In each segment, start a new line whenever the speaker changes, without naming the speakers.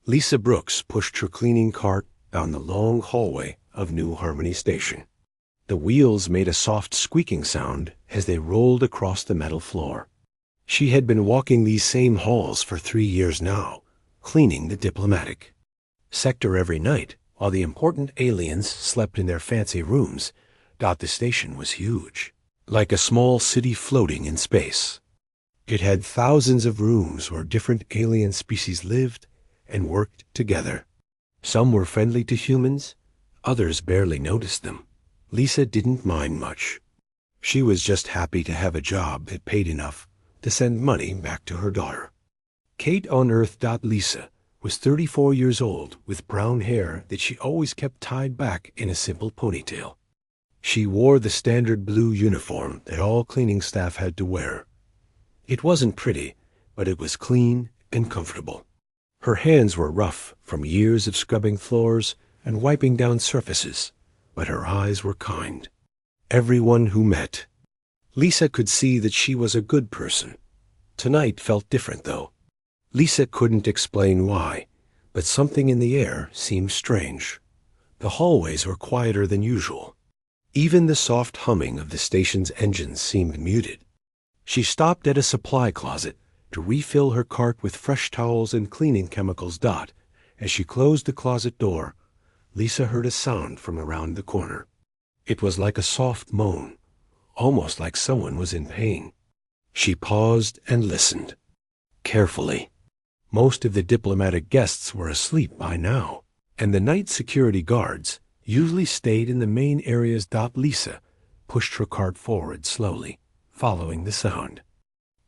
Lisa Brooks pushed her cleaning cart down the long hallway of New Harmony Station. The wheels made a soft squeaking sound as they rolled across the metal floor. She had been walking these same halls for 3 years now, cleaning the diplomatic sector every night, while the important aliens slept in their fancy rooms. The station was huge, like a small city floating in space. It had thousands of rooms where different alien species lived and worked together. Some were friendly to humans, others barely noticed them. Lisa didn't mind much. She was just happy to have a job that paid enough to send money back to her daughter. Kate on Earth. Lisa was 34 years old with brown hair that she always kept tied back in a simple ponytail. She wore the standard blue uniform that all cleaning staff had to wear. It wasn't pretty, but it was clean and comfortable. Her hands were rough from years of scrubbing floors and wiping down surfaces, but her eyes were kind. Everyone who met Lisa could see that she was a good person. Tonight felt different, though. Lisa couldn't explain why, but something in the air seemed strange. The hallways were quieter than usual. Even the soft humming of the station's engines seemed muted. She stopped at a supply closet to refill her cart with fresh towels and cleaning chemicals. As she closed the closet door, Lisa heard a sound from around the corner. It was like a soft moan, almost like someone was in pain. She paused and listened carefully. Most of the diplomatic guests were asleep by now, and the night security guards usually stayed in the main areas. Lisa pushed her cart forward slowly, following the sound.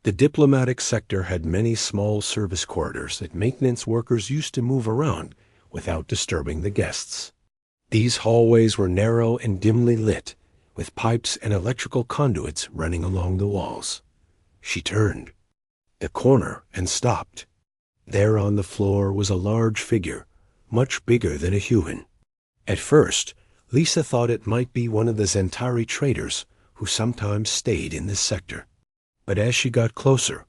The diplomatic sector had many small service corridors that maintenance workers used to move around without disturbing the guests. These hallways were narrow and dimly lit, with pipes and electrical conduits running along the walls. She turned the corner and stopped. There on the floor was a large figure, much bigger than a human. At first, Lisa thought it might be one of the Zentari traders who sometimes stayed in this sector. But as she got closer,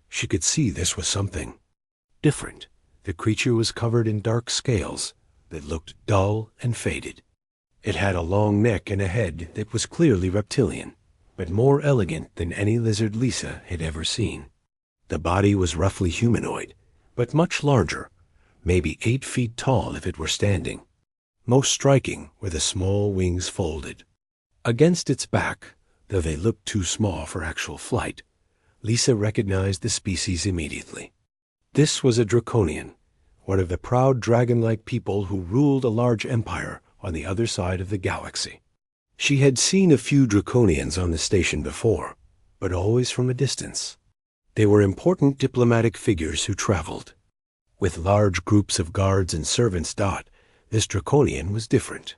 she could see this was something different. The creature was covered in dark scales that looked dull and faded. It had a long neck and a head that was clearly reptilian, but more elegant than any lizard Lisa had ever seen. The body was roughly humanoid, but much larger, maybe 8 feet tall if it were standing. Most striking were the small wings folded. Against its back, though they looked too small for actual flight, Lisa recognized the species immediately. This was a Draconian, one of the proud dragon-like people who ruled a large empire on the other side of the galaxy. She had seen a few Draconians on the station before, but always from a distance. They were important diplomatic figures who traveled. With large groups of guards and servants. This Draconian was different.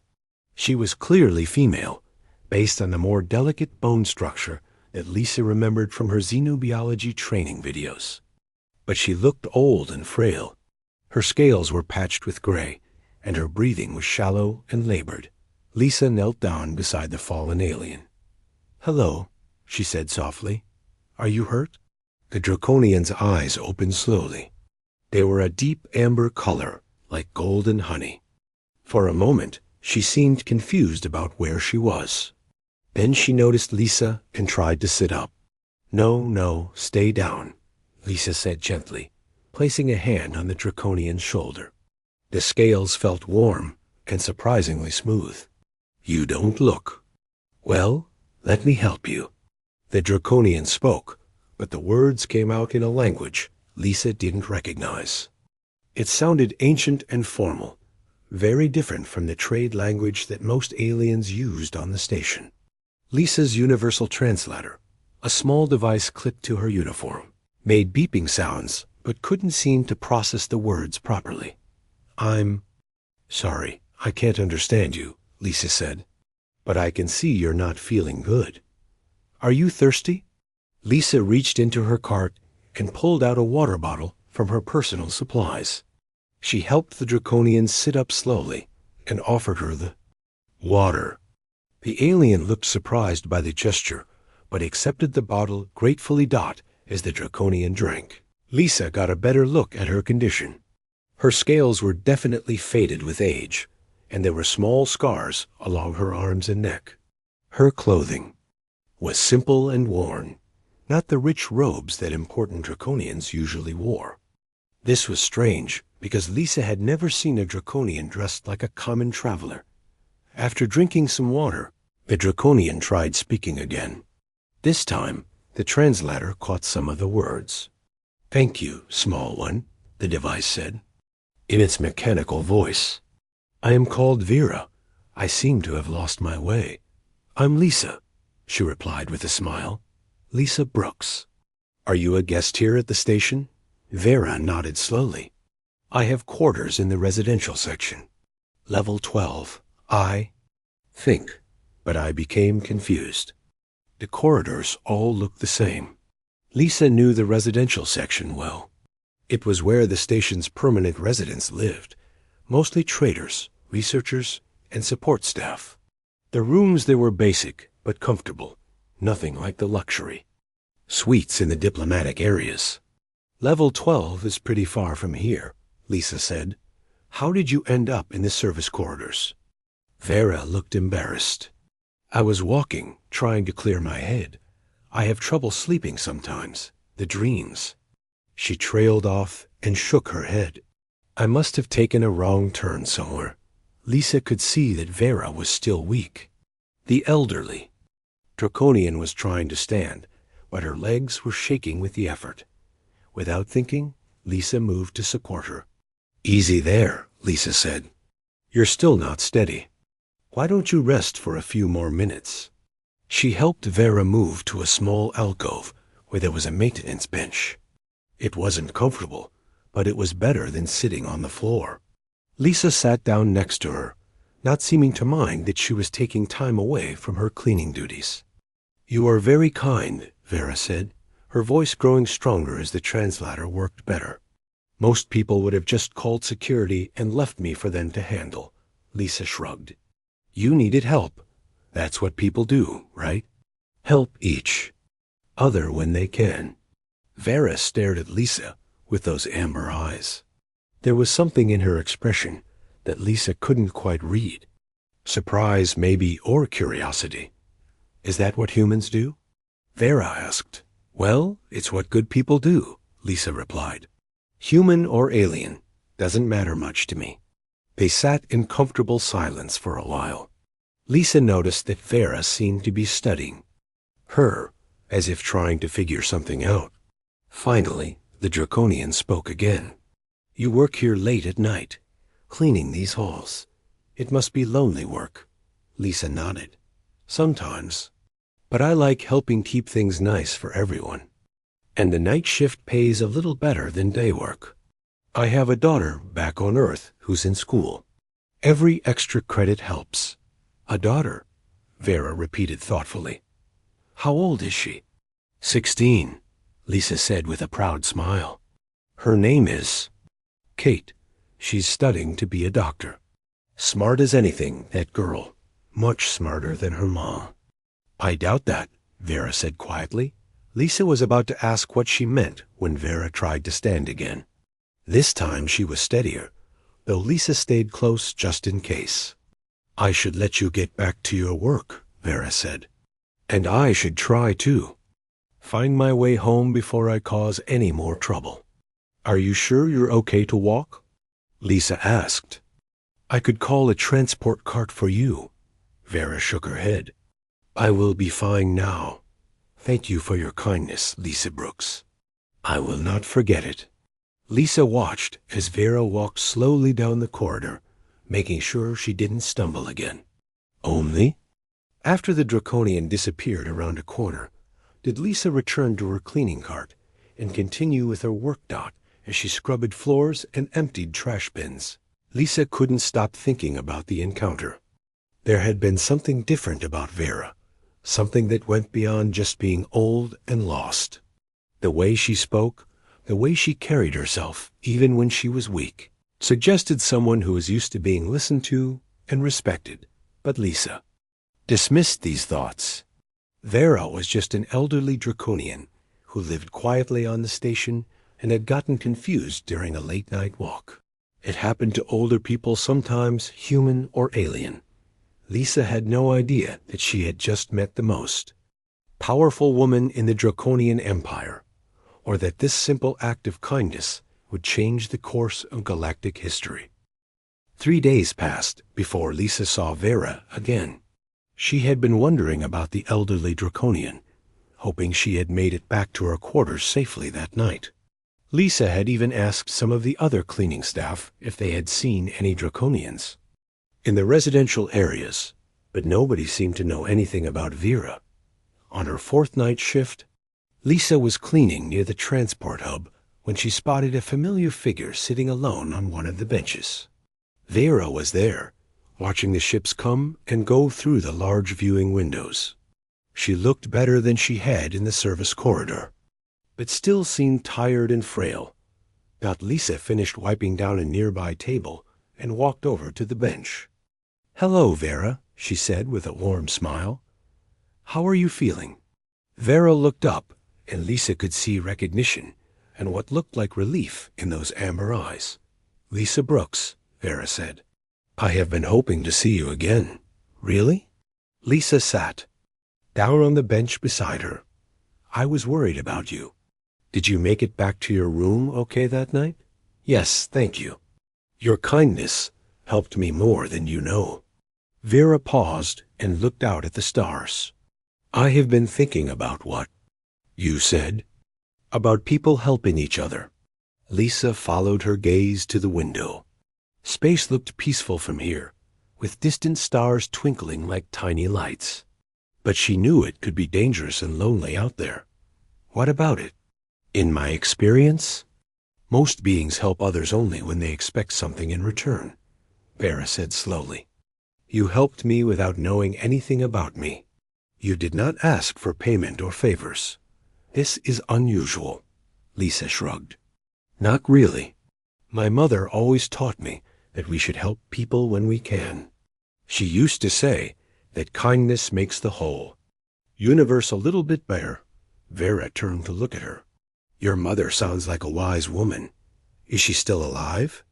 She was clearly female, based on the more delicate bone structure that Lisa remembered from her xenobiology training videos. But she looked old and frail. Her scales were patched with gray, and her breathing was shallow and labored. Lisa knelt down beside the fallen alien. "Hello," she said softly. "Are you hurt?" The Draconian's eyes opened slowly. They were a deep amber color, like golden honey. For a moment, she seemed confused about where she was. Then she noticed Lisa and tried to sit up. No, stay down," Lisa said gently, placing a hand on the Draconian's shoulder. The scales felt warm and surprisingly smooth. "You don't look well. Let me help you." The Draconian spoke, but the words came out in a language Lisa didn't recognize. It sounded ancient and formal, very different from the trade language that most aliens used on the station. Lisa's universal translator, a small device clipped to her uniform, made beeping sounds but couldn't seem to process the words properly. "I'm sorry, I can't understand you," Lisa said. "But I can see you're not feeling good. Are you thirsty?" Lisa reached into her cart and pulled out a water bottle from her personal supplies. She helped the Draconian sit up slowly and offered her the water. The alien looked surprised by the gesture, but accepted the bottle gratefully. As the Draconian drank, Lisa got a better look at her condition. Her scales were definitely faded with age, and there were small scars along her arms and neck. Her clothing was simple and worn, not the rich robes that important Draconians usually wore. This was strange, because Lisa had never seen a Draconian dressed like a common traveler. After drinking some water, the Draconian tried speaking again. This time, the translator caught some of the words. "Thank you, small one," the device said, in its mechanical voice. "I am called Vera. I seem to have lost my way." "I'm Lisa," she replied with a smile. "Lisa Brooks." "Are you a guest here at the station?" Vera nodded slowly. "I have quarters in the residential section. Level 12. I think." But I became confused. The corridors all looked the same. Lisa knew the residential section well. It was where the station's permanent residents lived, mostly traders, researchers, and support staff. The rooms there were basic but comfortable, nothing like the luxury suites in the diplomatic areas. "Level 12 is pretty far from here," Lisa said. "How did you end up in the service corridors?" Vera looked embarrassed. "I was walking, trying to clear my head. I have trouble sleeping sometimes. The dreams." She trailed off and shook her head. I must have taken a wrong turn somewhere. Lisa could see that Vera was still weak. The elderly Draconian was trying to stand, but her legs were shaking with the effort. Without thinking, Lisa moved to support her. "Easy there," Lisa said. "You're still not steady. Why don't you rest for a few more minutes?" She helped Vera move to a small alcove where there was a maintenance bench. It wasn't comfortable, but it was better than sitting on the floor. Lisa sat down next to her, not seeming to mind that she was taking time away from her cleaning duties. "You are very kind," Vera said, her voice growing stronger as the translator worked better. "Most people would have just called security and left me for them to handle." Lisa shrugged. "You needed help. That's what people do, right? Help each other when they can." Vera stared at Lisa with those amber eyes. There was something in her expression that Lisa couldn't quite read. Surprise, maybe, or curiosity. "Is that what humans do?" Vera asked. "Well, it's what good people do," Lisa replied. "Human or alien, doesn't matter much to me." They sat in comfortable silence for a while. Lisa noticed that Vera seemed to be studying her, as if trying to figure something out. Finally, the Draconian spoke again. "You work here late at night, cleaning these halls. It must be lonely work." Lisa nodded. "Sometimes. But I like helping keep things nice for everyone. And the night shift pays a little better than day work. I have a daughter back on Earth who's in school. Every extra credit helps." "A daughter," Vera repeated thoughtfully. "How old is she?" 16, Lisa said with a proud smile. "Her name is Kate. She's studying to be a doctor. Smart as anything, that girl. Much smarter than her mom." "I doubt that," Vera said quietly. Lisa was about to ask what she meant when Vera tried to stand again. This time she was steadier, though Lisa stayed close just in case. "I should let you get back to your work," Vera said. "And I should try too. Find my way home before I cause any more trouble." "Are you sure you're okay to walk?" Lisa asked. "I could call a transport cart for you." Vera shook her head. "I will be fine now. Thank you for your kindness, Lisa Brooks. I will not forget it." Lisa watched as Vera walked slowly down the corridor, making sure she didn't stumble again. Only after the Draconian disappeared around a corner, did Lisa return to her cleaning cart and continue with her work dot as she scrubbed floors and emptied trash bins. Lisa couldn't stop thinking about the encounter. There had been something different about Vera, something that went beyond just being old and lost. The way she spoke, the way she carried herself, even when she was weak, suggested someone who was used to being listened to and respected. But Lisa dismissed these thoughts. Vera was just an elderly Draconian who lived quietly on the station and had gotten confused during a late-night walk. It happened to older people sometimes, human or alien. Lisa had no idea that she had just met the most powerful woman in the Draconian Empire, or that this simple act of kindness would change the course of galactic history. 3 days passed before Lisa saw Vera again. She had been wondering about the elderly Draconian, hoping she had made it back to her quarters safely that night. Lisa had even asked some of the other cleaning staff if they had seen any Draconians in the residential areas, but nobody seemed to know anything about Vera. On her 4th night shift, Lisa was cleaning near the transport hub when she spotted a familiar figure sitting alone on one of the benches. Vera was there, watching the ships come and go through the large viewing windows. She looked better than she had in the service corridor, but still seemed tired and frail. Lisa finished wiping down a nearby table and walked over to the bench. "Hello, Vera," she said with a warm smile. "How are you feeling?" Vera looked up, and Lisa could see recognition and what looked like relief in those amber eyes. "Lisa Brooks," Vera said. "I have been hoping to see you again." "Really?" Lisa sat down on the bench beside her. "I was worried about you. Did you make it back to your room okay that night?" "Yes, thank you. Your kindness helped me more than you know." Vera paused and looked out at the stars. "I have been thinking about what you said, about people helping each other." Lisa followed her gaze to the window. Space looked peaceful from here, with distant stars twinkling like tiny lights. But she knew it could be dangerous and lonely out there. "What about it?" "In my experience, most beings help others only when they expect something in return," Vera said slowly. "You helped me without knowing anything about me. You did not ask for payment or favors. This is unusual." Lisa shrugged. "Not really. My mother always taught me that we should help people when we can. She used to say that kindness makes the whole universe a little bit better." Vera turned to look at her. "Your mother sounds like a wise woman. Is she still alive?"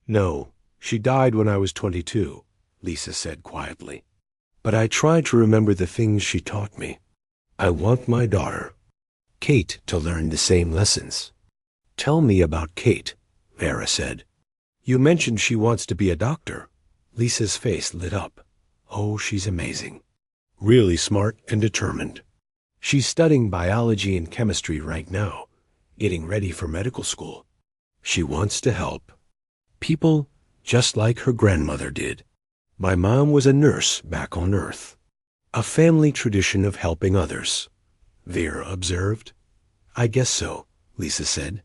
"No, she died when I was 22, Lisa said quietly. "But I try to remember the things she taught me. I want my daughter, Kate, to learn the same lessons." "Tell me about Kate," Vera said. "You mentioned she wants to be a doctor." Lisa's face lit up. "Oh, she's amazing. Really smart and determined. She's studying biology and chemistry right now, getting ready for medical school. She wants to help people just like her grandmother did. My mom was a nurse back on Earth. A family tradition of helping others," Vera observed. "I guess so," Lisa said.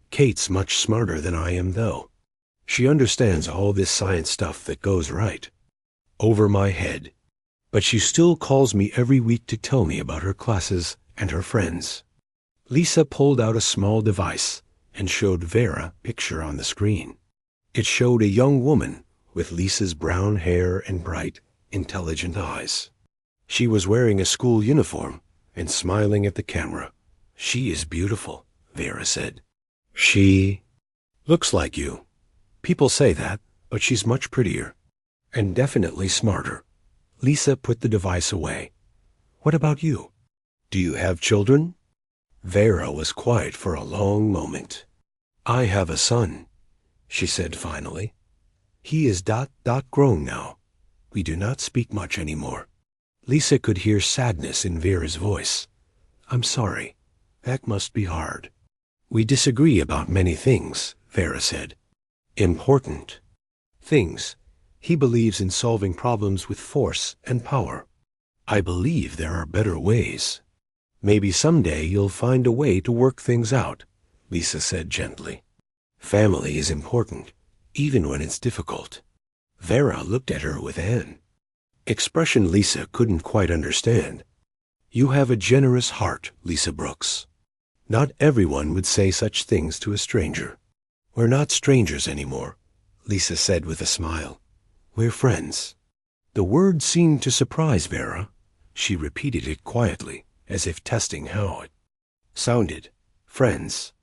"Kate's much smarter than I am, though. She understands all this science stuff that goes right over my head. But she still calls me every week to tell me about her classes and her friends." Lisa pulled out a small device and showed Vera a picture on the screen. It showed a young woman with Lisa's brown hair and bright, intelligent eyes. She was wearing a school uniform and smiling at the camera. "She is beautiful," Vera said. "She looks like you. People say that, but she's much prettier and definitely smarter." Lisa put the device away. "What about you? Do you have children?" Vera was quiet for a long moment. "I have a son," she said finally. "He is grown now. We do not speak much anymore." Lisa could hear sadness in Vera's voice. "I'm sorry. That must be hard." "We disagree about many things," Vera said. "Important things. He believes in solving problems with force and power. I believe there are better ways. Maybe someday you'll find a way to work things out," Lisa said gently. "Family is important, even when it's difficult." Vera looked at her with an expression Lisa couldn't quite understand. "You have a generous heart, Lisa Brooks. Not everyone would say such things to a stranger." "We're not strangers anymore," Lisa said with a smile. "We're friends." The word seemed to surprise Vera. She repeated it quietly, as if testing how it sounded. "Friends."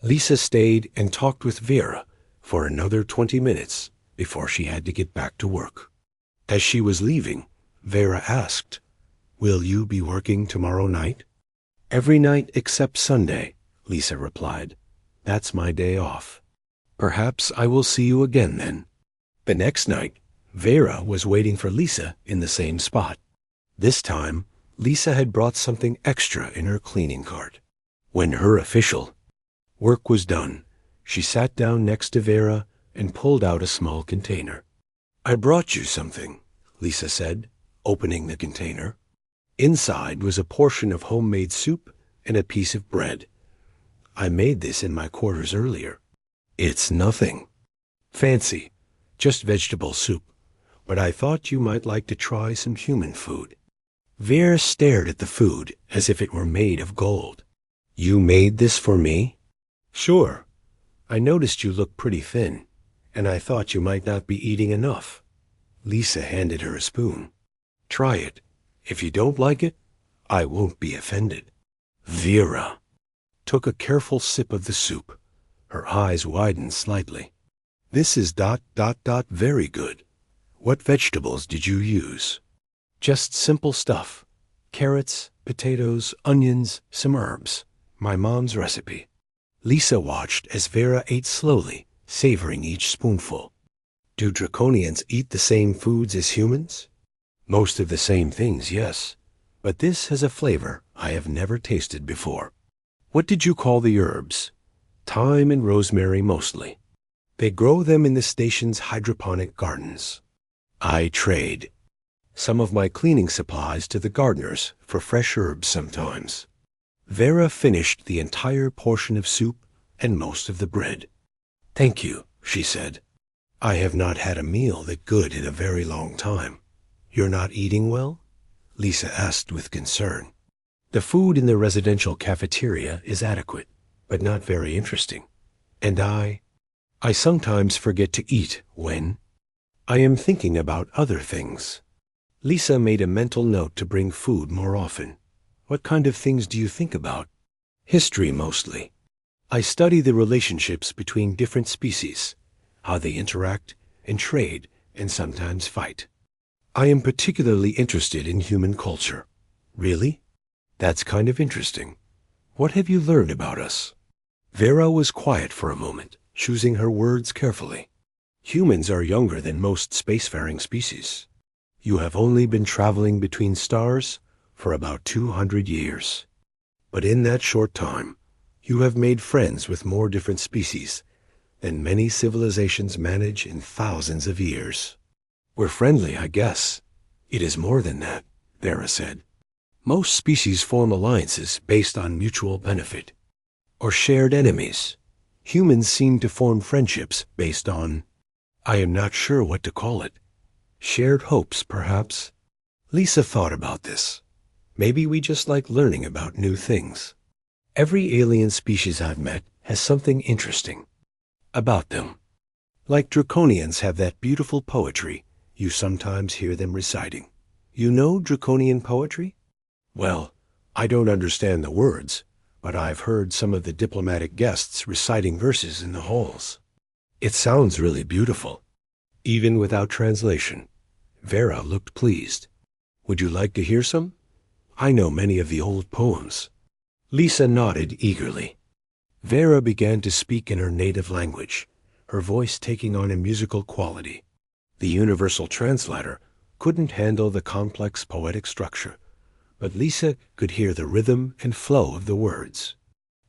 Lisa stayed and talked with Vera for another 20 minutes before she had to get back to work. As she was leaving, Vera asked, "Will you be working tomorrow night?" "Every night except Sunday," Lisa replied. "That's my day off." "Perhaps I will see you again then." The next night, Vera was waiting for Lisa in the same spot. This time, Lisa had brought something extra in her cleaning cart. When her official work was done, she sat down next to Vera and pulled out a small container. "I brought you something," Lisa said, opening the container. Inside was a portion of homemade soup and a piece of bread. "I made this in my quarters earlier." "It's nothing fancy, just vegetable soup, but I thought you might like to try some human food." Vera stared at the food as if it were made of gold. "You made this for me?" "Sure. I noticed you look pretty thin, and I thought you might not be eating enough." Lisa handed her a spoon. "Try it. If you don't like it, I won't be offended." Vera took a careful sip of the soup. Her eyes widened slightly. "This is very good. What vegetables did you use?" "Just simple stuff. Carrots, potatoes, onions, some herbs. My mom's recipe." Lisa watched as Vera ate slowly, savoring each spoonful. "Do Draconians eat the same foods as humans?" "Most of the same things, yes. But this has a flavor I have never tasted before." "What did you call the herbs?" "Thyme and rosemary mostly. They grow them in the station's hydroponic gardens. I trade some of my cleaning supplies to the gardeners for fresh herbs sometimes." Vera finished the entire portion of soup and most of the bread. "Thank you," she said. "I have not had a meal that good in a very long time." "You're not eating well?" Lisa asked with concern. "The food in the residential cafeteria is adequate, but not very interesting. And I sometimes forget to eat when I am thinking about other things." Lisa made a mental note to bring food more often. "What kind of things do you think about?" "History mostly. I study the relationships between different species, how they interact and trade and sometimes fight. I am particularly interested in human culture." "Really? That's kind of interesting. What have you learned about us?" Vera was quiet for a moment, choosing her words carefully. "Humans are younger than most spacefaring species. You have only been traveling between stars for about 200 years. But in that short time, you have made friends with more different species than many civilizations manage in thousands of years." "We're friendly, I guess." "It is more than that," Vera said. "Most species form alliances based on mutual benefit or shared enemies. Humans seem to form friendships based on, I am not sure what to call it. Shared hopes, perhaps." Lisa thought about this. Maybe we just like learning about new things. Every alien species I've met has something interesting about them. Like Draconians have that beautiful poetry you sometimes hear them reciting. You know Draconian poetry? Well, I don't understand the words, but I've heard some of the diplomatic guests reciting verses in the halls. It sounds really beautiful, even without translation. Vera looked pleased. "Would you like to hear some? I know many of the old poems." Lisa nodded eagerly. Vera began to speak in her native language, her voice taking on a musical quality. The universal translator couldn't handle the complex poetic structure, but Lisa could hear the rhythm and flow of the words.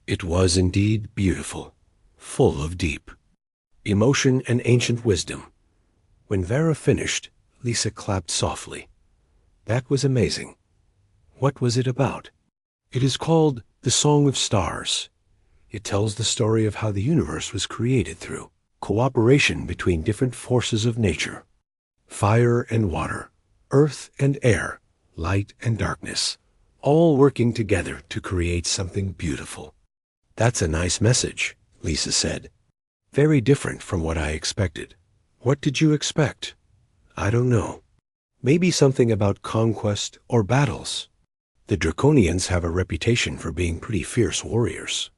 It was indeed beautiful, full of deep emotion and ancient wisdom. When Vera finished, Lisa clapped softly. "That was amazing." "What was it about?" "It is called The Song of Stars. It tells the story of how the universe was created through cooperation between different forces of nature. Fire and water, earth and air, light and darkness, all working together to create something beautiful." "That's a nice message," Lisa said. "Very different from what I expected." "What did you expect?" "I don't know. Maybe something about conquest or battles. The Draconians have a reputation for being pretty fierce warriors."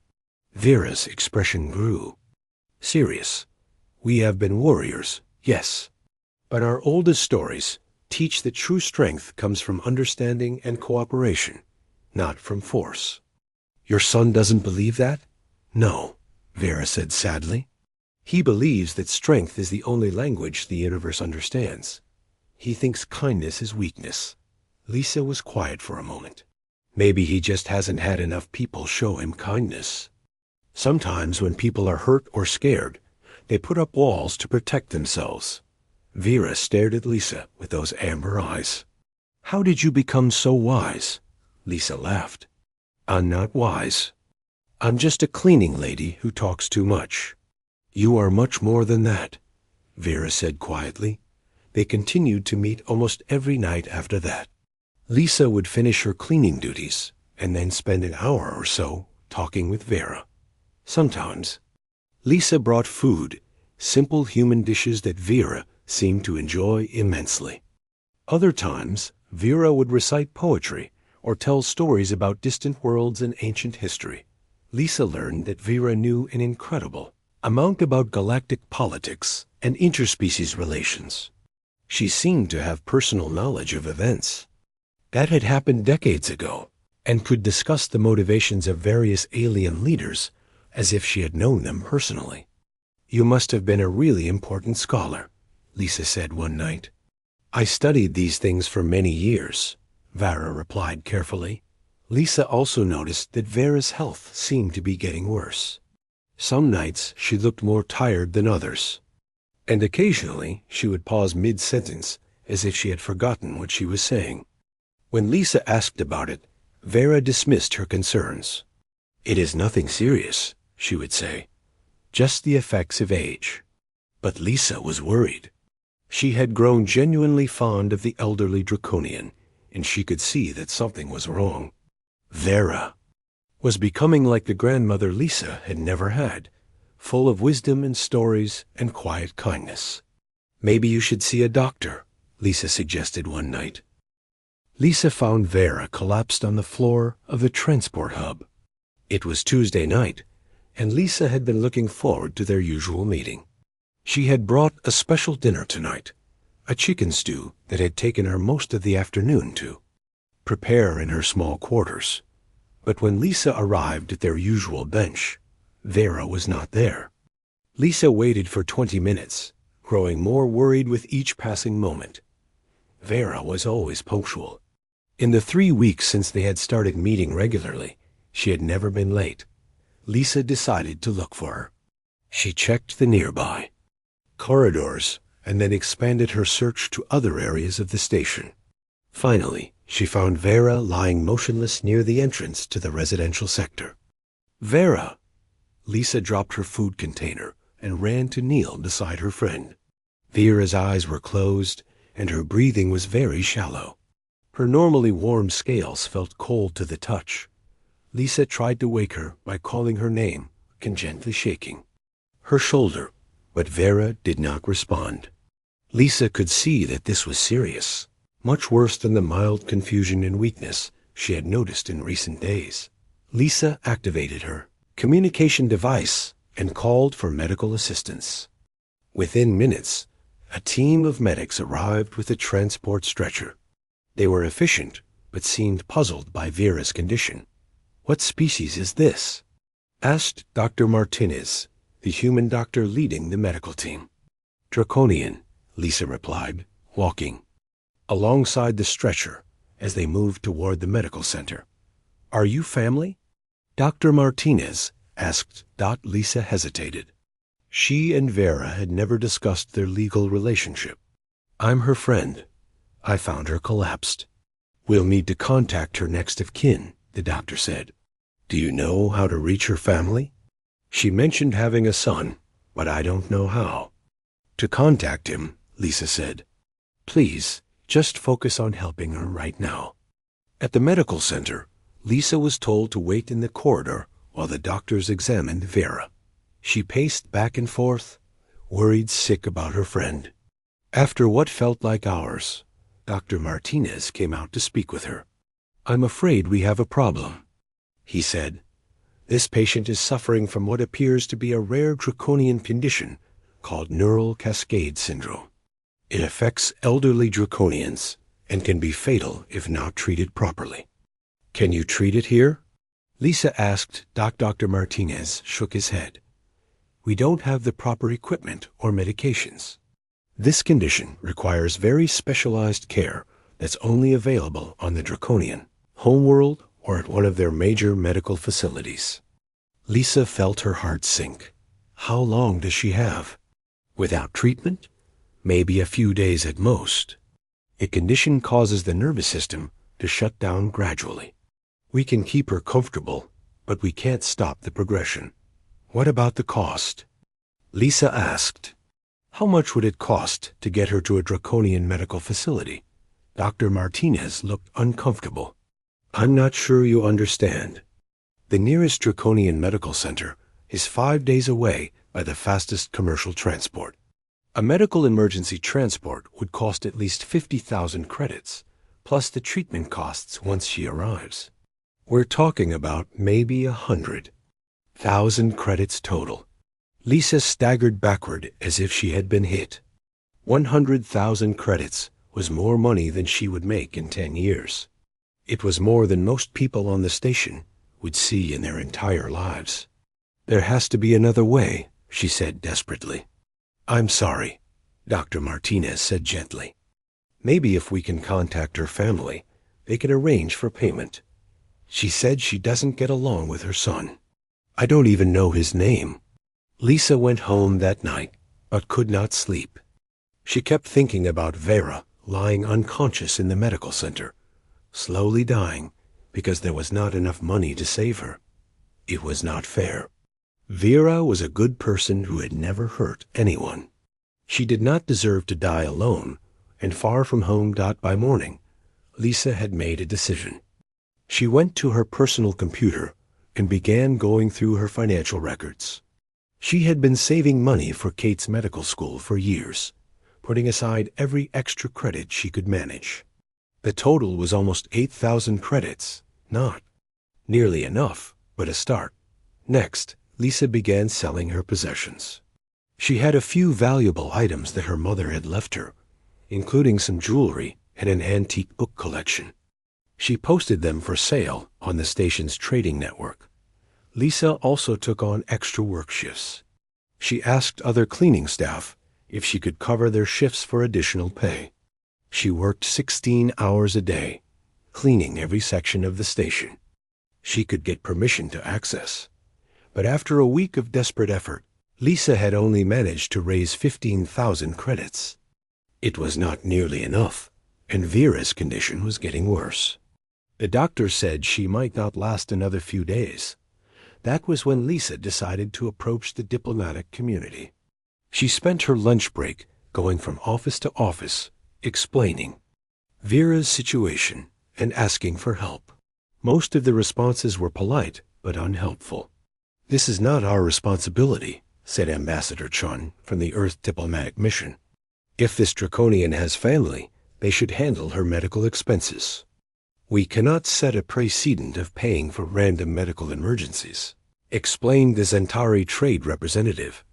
Vera's expression grew serious. We have been warriors, yes. But our oldest stories teach that true strength comes from understanding and cooperation, not from force. Your son doesn't believe that? No, Vera said sadly. He believes that strength is the only language the universe understands. He thinks kindness is weakness. Lisa was quiet for a moment. Maybe he just hasn't had enough people show him kindness. Sometimes when people are hurt or scared, they put up walls to protect themselves. Vera stared at Lisa with those amber eyes. How did you become so wise? Lisa laughed. I'm not wise. I'm just a cleaning lady who talks too much. You are much more than that, Vera said quietly. They continued to meet almost every night after that. Lisa would finish her cleaning duties and then spend an hour or so talking with Vera. Sometimes, Lisa brought food, simple human dishes that Vera seemed to enjoy immensely. Other times, Vera would recite poetry or tell stories about distant worlds and ancient history. Lisa learned that Vera knew an incredible amount about galactic politics and interspecies relations. She seemed to have personal knowledge of events that had happened decades ago and could discuss the motivations of various alien leaders as if she had known them personally. You must have been a really important scholar, Lisa said one night. I studied these things for many years, Vera replied carefully. Lisa also noticed that Vera's health seemed to be getting worse. Some nights she looked more tired than others, and occasionally she would pause mid-sentence as if she had forgotten what she was saying. When Lisa asked about it, Vera dismissed her concerns. It is nothing serious, she would say, just the effects of age. But Lisa was worried. She had grown genuinely fond of the elderly Draconian, and she could see that something was wrong. Vera was becoming like the grandmother Lisa had never had, full of wisdom and stories and quiet kindness. Maybe you should see a doctor, Lisa suggested one night. Lisa found Vera collapsed on the floor of the transport hub. It was Tuesday night, and Lisa had been looking forward to their usual meeting. She had brought a special dinner tonight, a chicken stew that had taken her most of the afternoon to prepare in her small quarters. But when Lisa arrived at their usual bench, Vera was not there. Lisa waited for 20 minutes, growing more worried with each passing moment. Vera was always punctual. In the 3 weeks since they had started meeting regularly, she had never been late. Lisa decided to look for her. She checked the nearby corridors and then expanded her search to other areas of the station. Finally, she found Vera lying motionless near the entrance to the residential sector. Vera! Lisa dropped her food container and ran to kneel beside her friend. Vera's eyes were closed and her breathing was very shallow. Her normally warm scales felt cold to the touch. Lisa tried to wake her by calling her name and gently shaking her shoulder, but Vera did not respond. Lisa could see that this was serious, much worse than the mild confusion and weakness she had noticed in recent days. Lisa activated her communication device and called for medical assistance. Within minutes, a team of medics arrived with a transport stretcher. They were efficient, but seemed puzzled by Vera's condition. What species is this? Asked Dr. Martinez, the human doctor leading the medical team. Draconian, Lisa replied, walking alongside the stretcher as they moved toward the medical center. Are you family? Dr. Martinez asked. Lisa hesitated. She and Vera had never discussed their legal relationship. I'm her friend. I found her collapsed. We'll need to contact her next of kin, the doctor said. Do you know how to reach her family? She mentioned having a son, but I don't know how. To contact him, Lisa said. Please, just focus on helping her right now. At the medical center, Lisa was told to wait in the corridor while the doctors examined Vera. She paced back and forth, worried sick about her friend. After what felt like hours, Dr. Martinez came out to speak with her. I'm afraid we have a problem, he said. This patient is suffering from what appears to be a rare draconian condition called neural cascade syndrome. It affects elderly draconians and can be fatal if not treated properly. Can you treat it here? Lisa asked. Dr. Martinez shook his head. We don't have the proper equipment or medications. This condition requires very specialized care that's only available on the Draconian homeworld or at one of their major medical facilities. Lisa felt her heart sink. How long does she have? Without treatment? Maybe a few days at most. A condition causes the nervous system to shut down gradually. We can keep her comfortable, but we can't stop the progression. What about the cost? Lisa asked. How much would it cost to get her to a Draconian medical facility? Dr. Martinez looked uncomfortable. I'm not sure you understand. The nearest Draconian medical center is 5 days away by the fastest commercial transport. A medical emergency transport would cost at least 50,000 credits, plus the treatment costs once she arrives. We're talking about maybe 100,000 credits total. Lisa staggered backward as if she had been hit. 100,000 credits was more money than she would make in 10 years. It was more than most people on the station would see in their entire lives. There has to be another way, she said desperately. I'm sorry, Dr. Martinez said gently. Maybe if we can contact her family, they can arrange for payment. She said she doesn't get along with her son. I don't even know his name. Lisa went home that night, but could not sleep. She kept thinking about Vera lying unconscious in the medical center, slowly dying because there was not enough money to save her. It was not fair. Vera was a good person who had never hurt anyone. She did not deserve to die alone, and far from home. By morning, Lisa had made a decision. She went to her personal computer and began going through her financial records. She had been saving money for Kate's medical school for years, putting aside every extra credit she could manage. The total was almost 8,000 credits, not nearly enough, but a start. Next, Lisa began selling her possessions. She had a few valuable items that her mother had left her, including some jewelry and an antique book collection. She posted them for sale on the station's trading network. Lisa also took on extra work shifts. She asked other cleaning staff if she could cover their shifts for additional pay. She worked 16 hours a day, cleaning every section of the station. She could get permission to access. But after a week of desperate effort, Lisa had only managed to raise 15,000 credits. It was not nearly enough, and Vera's condition was getting worse. The doctor said she might not last another few days. That was when Lisa decided to approach the diplomatic community. She spent her lunch break going from office to office, explaining Vera's situation and asking for help. Most of the responses were polite but unhelpful. This is not our responsibility, said Ambassador Chun from the Earth Diplomatic Mission. If this Draconian has family, they should handle her medical expenses. We cannot set a precedent of paying for random medical emergencies, explained the Zentari trade representative.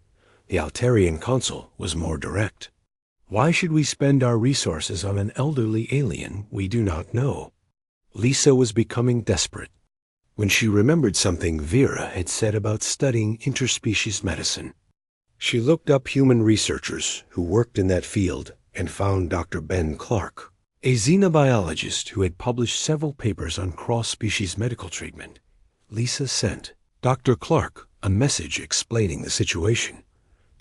The Altarian consul was more direct. Why should we spend our resources on an elderly alien we do not know? Lisa was becoming desperate when she remembered something Vera had said about studying interspecies medicine. She looked up human researchers who worked in that field and found Dr. Ben Clark, a xenobiologist who had published several papers on cross-species medical treatment. Lisa sent Dr. Clark a message explaining the situation.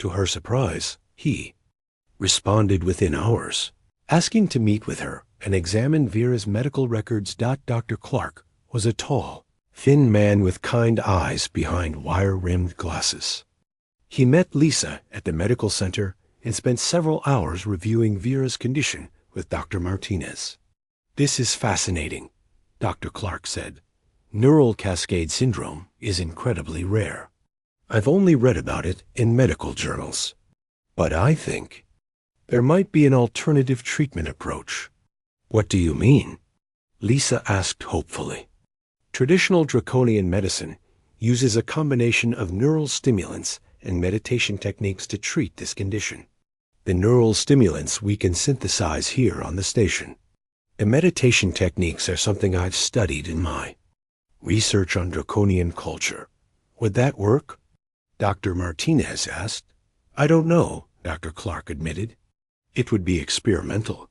To her surprise, he responded within hours, asking to meet with her and examine Vera's medical records. Dr. Clark was a tall, thin man with kind eyes behind wire-rimmed glasses. He met Lisa at the medical center and spent several hours reviewing Vera's condition with Dr. Martinez. This is fascinating, Dr. Clark said. Neural cascade syndrome is incredibly rare. I've only read about it in medical journals. But I think there might be an alternative treatment approach. What do you mean? Lisa asked hopefully. Traditional draconian medicine uses a combination of neural stimulants and meditation techniques to treat this condition. The neural stimulants we can synthesize here on the station. The meditation techniques are something I've studied in my research on draconian culture. Would that work? Dr. Martinez asked. I don't know, Dr. Clark admitted. It would be experimental,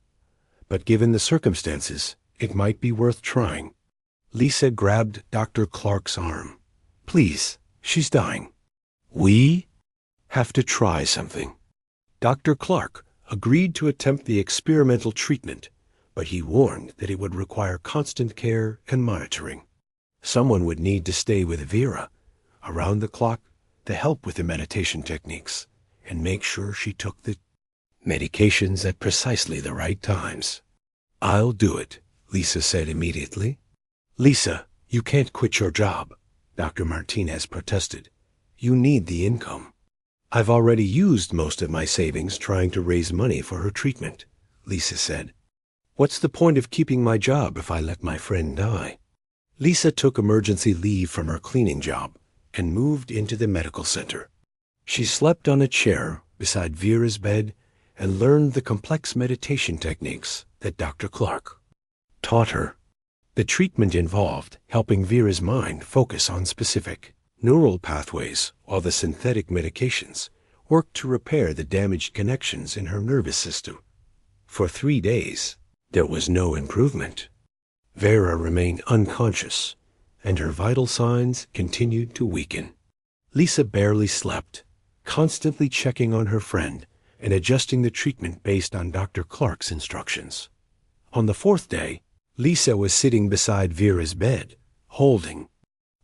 but given the circumstances, it might be worth trying. Lisa grabbed Dr. Clark's arm. Please, she's dying. We have to try something. Dr. Clark agreed to attempt the experimental treatment, but he warned that it would require constant care and monitoring. Someone would need to stay with Vera around the clock to help with the meditation techniques and make sure she took the medications at precisely the right times. I'll do it, Lisa said immediately. Lisa, you can't quit your job, Dr. Martinez protested. You need the income. I've already used most of my savings trying to raise money for her treatment, Lisa said. What's the point of keeping my job if I let my friend die? Lisa took emergency leave from her cleaning job and moved into the medical center. She slept on a chair beside Vera's bed and learned the complex meditation techniques that Dr. Clark taught her. The treatment involved helping Vera's mind focus on specific neural pathways, while the synthetic medications worked to repair the damaged connections in her nervous system. For 3 days, there was no improvement. Vera remained unconscious, and her vital signs continued to weaken. Lisa barely slept, constantly checking on her friend and adjusting the treatment based on Dr. Clark's instructions. On the 4th day, Lisa was sitting beside Vera's bed, holding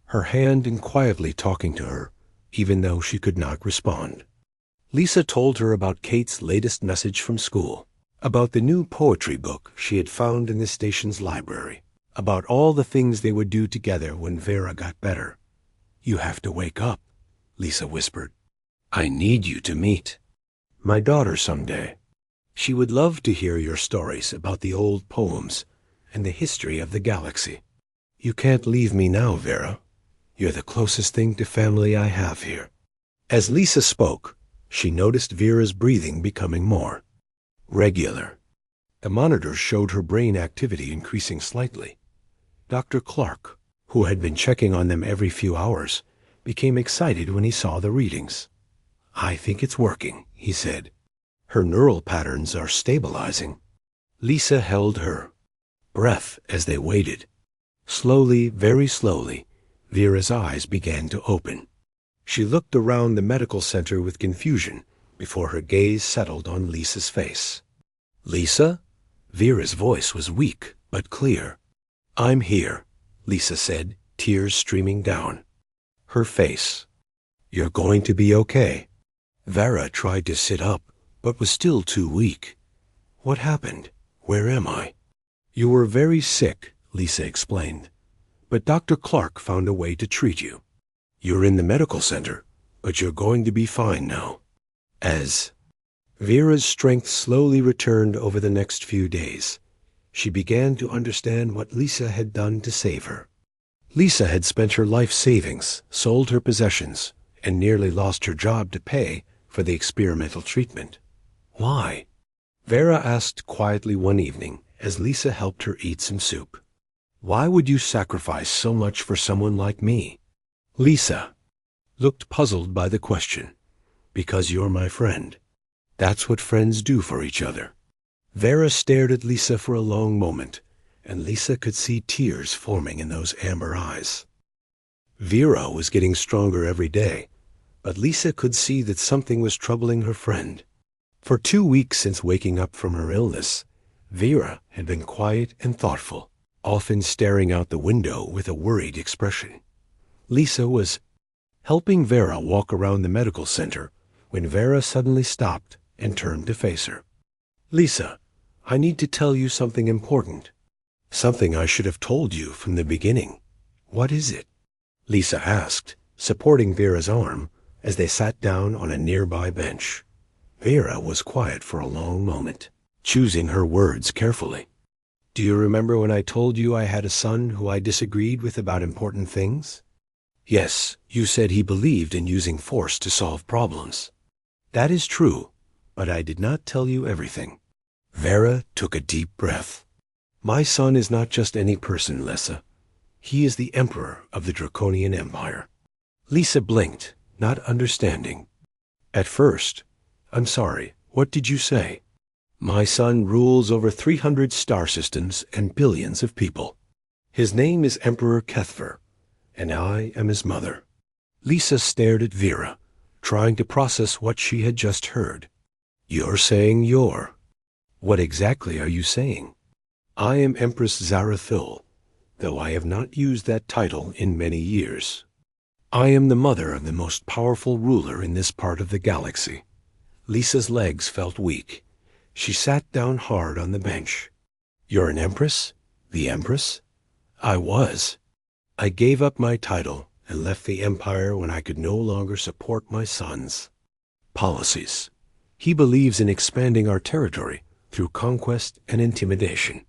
her hand and quietly talking to her, even though she could not respond. Lisa told her about Kate's latest message from school, about the new poetry book she had found in the station's library, about all the things they would do together when Vera got better. You have to wake up, Lisa whispered. I need you to meet my daughter someday. She would love to hear your stories about the old poems and the history of the galaxy. You can't leave me now, Vera. You're the closest thing to family I have here. As Lisa spoke, she noticed Vera's breathing becoming more regular. The monitors showed her brain activity increasing slightly. Dr. Clark, who had been checking on them every few hours, became excited when he saw the readings. I think it's working, he said. Her neural patterns are stabilizing. Lisa held her breath as they waited. Slowly, very slowly, Vera's eyes began to open. She looked around the medical center with confusion before her gaze settled on Lisa's face. Lisa? Vera's voice was weak but clear. I'm here, Lisa said, tears streaming down her face. You're going to be okay. Vera tried to sit up, but was still too weak. What happened? Where am I? You were very sick, Lisa explained, but Dr. Clark found a way to treat you. You're in the medical center, but you're going to be fine now. As Vera's strength slowly returned over the next few days, she began to understand what Lisa had done to save her. Lisa had spent her life savings, sold her possessions, and nearly lost her job to pay for the experimental treatment. Why? Vera asked quietly one evening as Lisa helped her eat some soup. Why would you sacrifice so much for someone like me? Lisa looked puzzled by the question. Because you're my friend. That's what friends do for each other. Vera stared at Lisa for a long moment, and Lisa could see tears forming in those amber eyes. Vera was getting stronger every day, but Lisa could see that something was troubling her friend. For 2 weeks since waking up from her illness, Vera had been quiet and thoughtful, often staring out the window with a worried expression. Lisa was helping Vera walk around the medical center when Vera suddenly stopped and turned to face her. Lisa, I need to tell you something important. Something I should have told you from the beginning. What is it? Lisa asked, supporting Vera's arm as they sat down on a nearby bench. Vera was quiet for a long moment, choosing her words carefully. Do you remember when I told you I had a son who I disagreed with about important things? Yes, you said he believed in using force to solve problems. That is true, but I did not tell you everything. Vera took a deep breath. My son is not just any person, Lissa. He is the emperor of the Draconian Empire. Lisa blinked, not understanding. At first, I'm sorry, what did you say? My son rules over 300 star systems and billions of people. His name is Emperor Kethver, and I am his mother. Lisa stared at Vera, trying to process what she had just heard. You're saying you're. What exactly are you saying? I am Empress Zarathil, though I have not used that title in many years. I am the mother of the most powerful ruler in this part of the galaxy. Lisa's legs felt weak. She sat down hard on the bench. You're an empress? The empress? I was. I gave up my title and left the empire when I could no longer support my son's policies. He believes in expanding our territory through conquest and intimidation.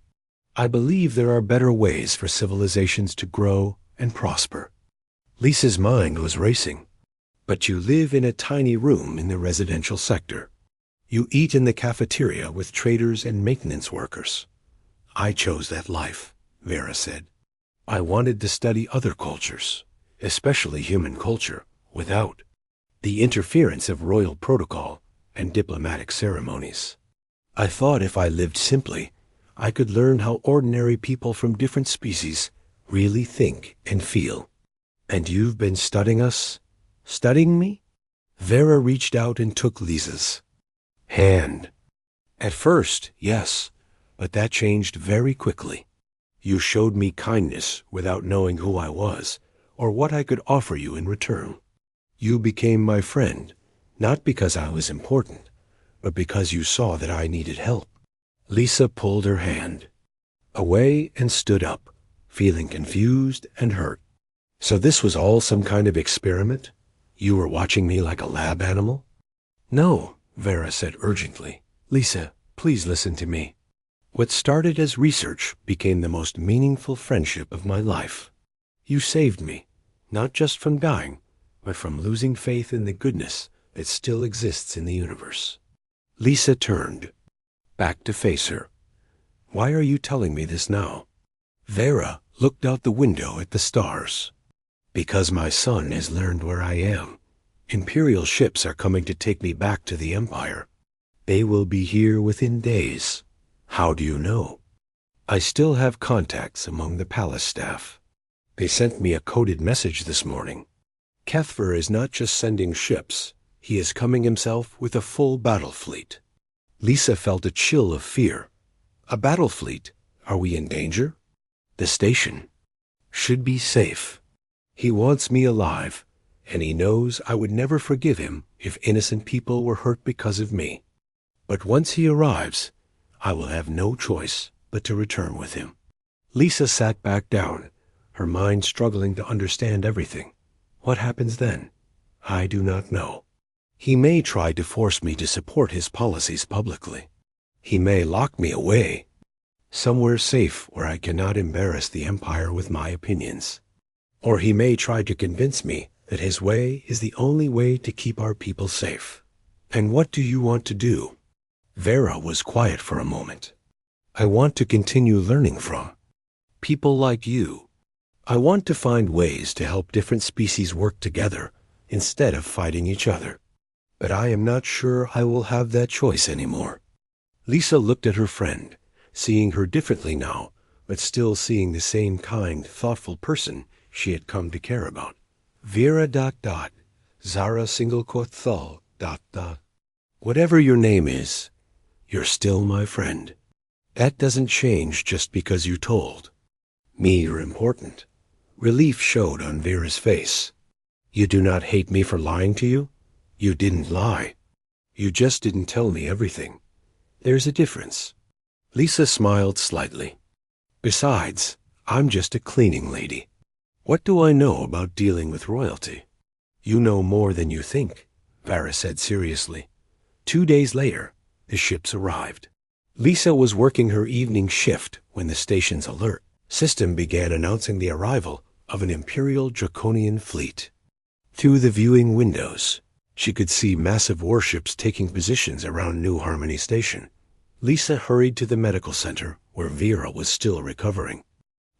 I believe there are better ways for civilizations to grow and prosper. Lisa's mind was racing. But you live in a tiny room in the residential sector. You eat in the cafeteria with traders and maintenance workers. I chose that life, Vera said. I wanted to study other cultures, especially human culture, without the interference of royal protocol and diplomatic ceremonies. I thought if I lived simply, I could learn how ordinary people from different species really think and feel. And you've been studying us? Studying me? Vera reached out and took Lisa's hand. At first, yes, but that changed very quickly. You showed me kindness without knowing who I was or what I could offer you in return. You became my friend, not because I was important, but because you saw that I needed help. Lisa pulled her hand away and stood up, feeling confused and hurt. So this was all some kind of experiment? You were watching me like a lab animal? No, Vera said urgently. Lisa, please listen to me. What started as research became the most meaningful friendship of my life. You saved me, not just from dying, but from losing faith in the goodness that still exists in the universe. Lisa turned back to face her. Why are you telling me this now? Vera looked out the window at the stars. Because my son has learned where I am. Imperial ships are coming to take me back to the Empire. They will be here within days. How do you know? I still have contacts among the palace staff. They sent me a coded message this morning. Kethver is not just sending ships. He is coming himself with a full battle fleet. Lisa felt a chill of fear. A battle fleet? Are we in danger? The station should be safe. He wants me alive, and he knows I would never forgive him if innocent people were hurt because of me. But once he arrives, I will have no choice but to return with him. Lisa sat back down, her mind struggling to understand everything. What happens then? I do not know. He may try to force me to support his policies publicly. He may lock me away, somewhere safe where I cannot embarrass the Empire with my opinions. Or he may try to convince me that his way is the only way to keep our people safe. And what do you want to do? Vera was quiet for a moment. I want to continue learning from people like you. I want to find ways to help different species work together instead of fighting each other. But I am not sure I will have that choice anymore. Lisa looked at her friend, seeing her differently now, but still seeing the same kind, thoughtful person she had come to care about. Vera ... Zara Thal ... Whatever your name is, you're still my friend. That doesn't change just because you told me you're important. Relief showed on Vera's face. You do not hate me for lying to you? You didn't lie. You just didn't tell me everything. There's a difference. Lisa smiled slightly. Besides, I'm just a cleaning lady. What do I know about dealing with royalty? You know more than you think, Vera said seriously. 2 days later, the ships arrived. Lisa was working her evening shift when the station's alert system began announcing the arrival of an Imperial Draconian fleet. Through the viewing windows, she could see massive warships taking positions around New Harmony Station. Lisa hurried to the medical center, where Vera was still recovering.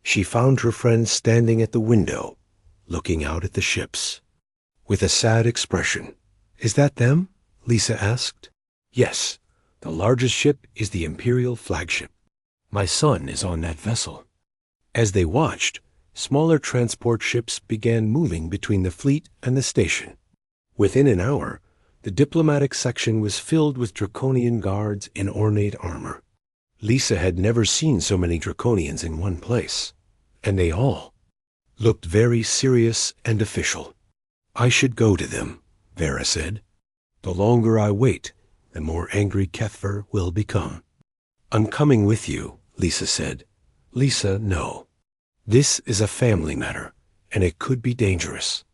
She found her friend standing at the window, looking out at the ships. With a sad expression. "Is that them?" Lisa asked. "Yes. The largest ship is the Imperial flagship. My son is on that vessel." As they watched, smaller transport ships began moving between the fleet and the station. Within an hour, the diplomatic section was filled with Draconian guards in ornate armor. Lisa had never seen so many Draconians in one place, and they all looked very serious and official. "I should go to them," Vera said. "The longer I wait, the more angry Kethver will become." "I'm coming with you," Lisa said. "Lisa, no. This is a family matter, and it could be dangerous."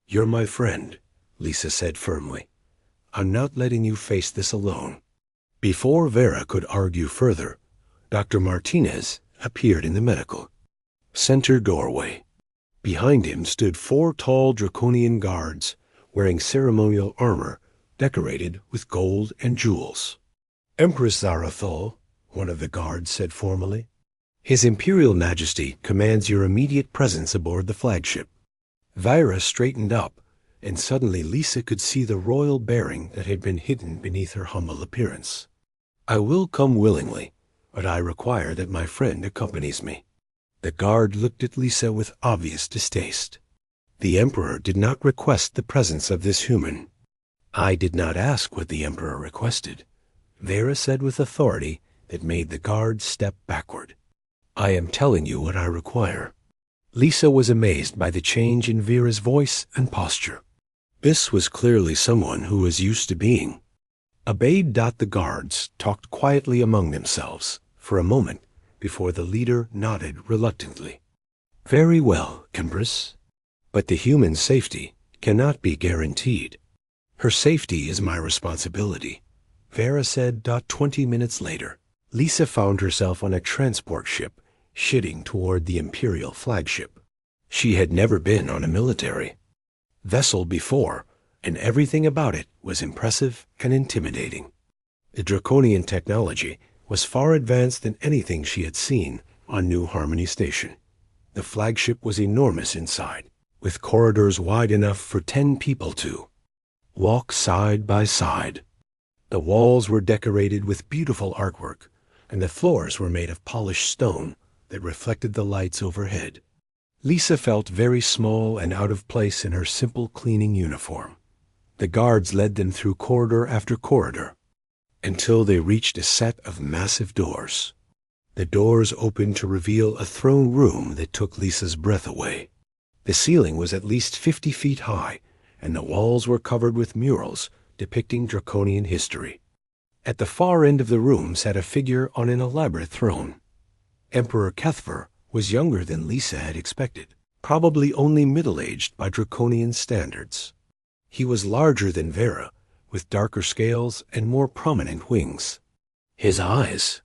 "You're my friend," Lisa said firmly. "I'm not letting you face this alone." Before Vera could argue further, Dr. Martinez appeared in the medical center doorway. Behind him stood 4 tall Draconian guards wearing ceremonial armor decorated with gold and jewels. "Empress Zarathul," one of the guards said formally. "His Imperial Majesty commands your immediate presence aboard the flagship." Vera straightened up, and suddenly Lisa could see the royal bearing that had been hidden beneath her humble appearance. "I will come willingly, but I require that my friend accompanies me." The guard looked at Lisa with obvious distaste. "The Emperor did not request the presence of this human." "I did not ask what the Emperor requested," Vera said with authority that made the guard step backward. "I am telling you what I require." Lisa was amazed by the change in Vera's voice and posture. This was clearly someone who was used to being obeyed. The guards talked quietly among themselves for a moment before the leader nodded reluctantly. "Very well, Empress. But the human's safety cannot be guaranteed." "Her safety is my responsibility," Vera said. 20 minutes later, Lisa found herself on a transport ship shitting toward the Imperial flagship. She had never been on a military vessel before, and everything about it was impressive and intimidating. The Draconian technology was far advanced than anything she had seen on New Harmony Station. The flagship was enormous inside, with corridors wide enough for 10 people to walk side by side. The walls were decorated with beautiful artwork, and the floors were made of polished stone that reflected the lights overhead. Lisa felt very small and out of place in her simple cleaning uniform. The guards led them through corridor after corridor, until they reached a set of massive doors. The doors opened to reveal a throne room that took Lisa's breath away. The ceiling was at least 50 feet high, and the walls were covered with murals depicting Draconian history. At the far end of the room sat a figure on an elaborate throne. Emperor Kethver was younger than Lisa had expected, probably only middle-aged by Draconian standards. He was larger than Vera, with darker scales and more prominent wings. His eyes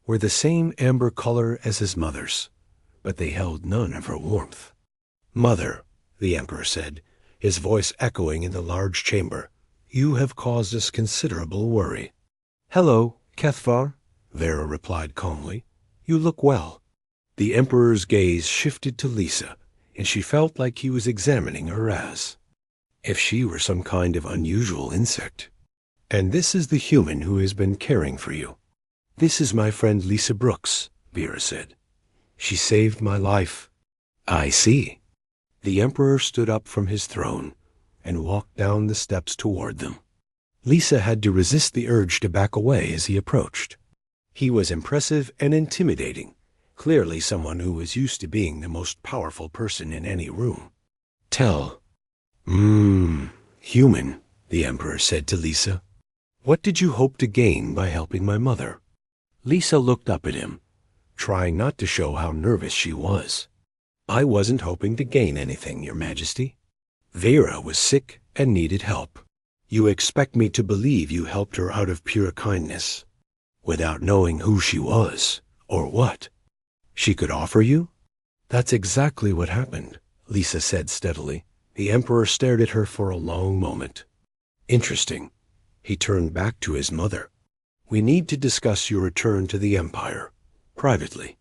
were the same amber color as his mother's, but they held none of her warmth. "Mother," the Emperor said, his voice echoing in the large chamber, "you have caused us considerable worry." "Hello, Kethvar," Vera replied calmly. "You look well." The Emperor's gaze shifted to Lisa, and she felt like he was examining her as if she were some kind of unusual insect. "And this is the human who has been caring for you. This is my friend Lisa Brooks," Vera said. "She saved my life." "I see." The Emperor stood up from his throne and walked down the steps toward them. Lisa had to resist the urge to back away as he approached. He was impressive and intimidating, clearly someone who was used to being the most powerful person in any room. Human," the Emperor said to Lisa. "What did you hope to gain by helping my mother?" Lisa looked up at him, trying not to show how nervous she was. "I wasn't hoping to gain anything, Your Majesty. Vera was sick and needed help. You expect me to believe you helped her out of pure kindness, without knowing who she was, or what she could offer you?" "That's exactly what happened," Lisa said steadily. The Emperor stared at her for a long moment. Interesting. He turned back to his mother. We need to discuss your return to the Empire, privately.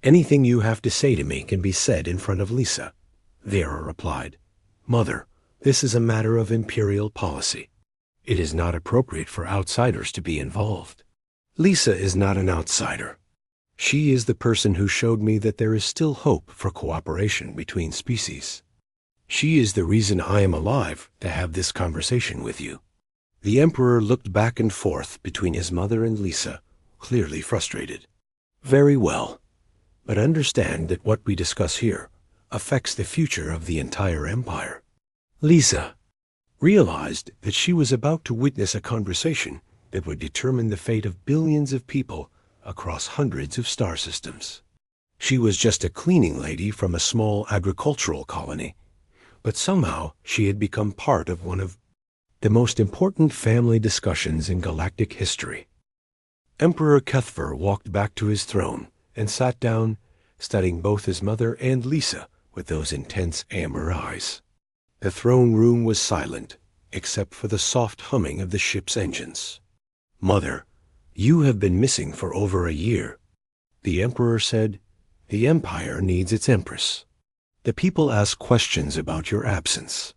Anything you have to say to me can be said in front of Lisa. Vera replied. Mother, this is a matter of imperial policy. It is not appropriate for outsiders to be involved. Lisa is not an outsider. She is the person who showed me that there is still hope for cooperation between species. She is the reason I am alive to have this conversation with you. The Emperor looked back and forth between his mother and Lisa, clearly frustrated. Very well, but understand that what we discuss here affects the future of the entire empire. Lisa realized that she was about to witness a conversation that would determine the fate of billions of people across hundreds of star systems. She was just a cleaning lady from a small agricultural colony, but somehow she had become part of one of the most important family discussions in galactic history. Emperor Kethver walked back to his throne and sat down, studying both his mother and Lisa with those intense amber eyes. The throne room was silent, except for the soft humming of the ship's engines. Mother, you have been missing for over a year. The Emperor said, the Empire needs its Empress. The people ask questions about your absence.